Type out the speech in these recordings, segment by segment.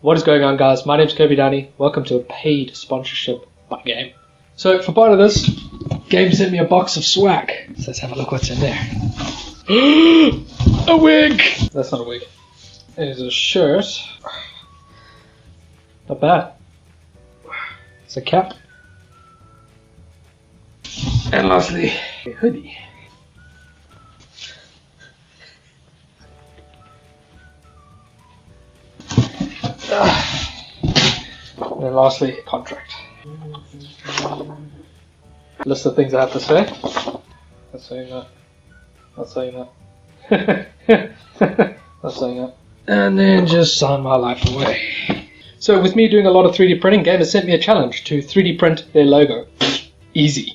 What is going on, guys? My name's Kirby Downey. Welcome to a paid sponsorship by Game. So for part of this, Game sent me a box of swag. So let's have a look what's in there. A wig! That's not a wig. It is a shirt. Not bad. It's a cap. And lastly, a hoodie. And then lastly, contract. List of things I have to say. Not saying that. Not saying that. Not saying that. And then just sign my life away. So with me doing a lot of 3D printing, Game has sent me a challenge to 3D print their logo. Easy.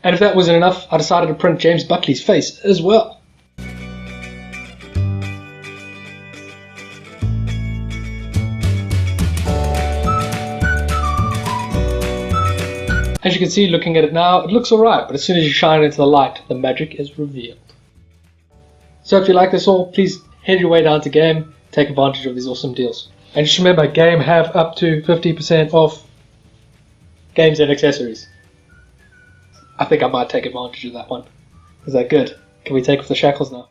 And if that wasn't enough, I decided to print James Buckley's face as well. As you can see, looking at it now, it looks alright, but as soon as you shine it into the light, the magic is revealed. So if you like this all, please head your way down to Game, take advantage of these awesome deals. And just remember, Game have up to 50% off games and accessories. I think I might take advantage of that one. Is that good? Can we take off the shackles now?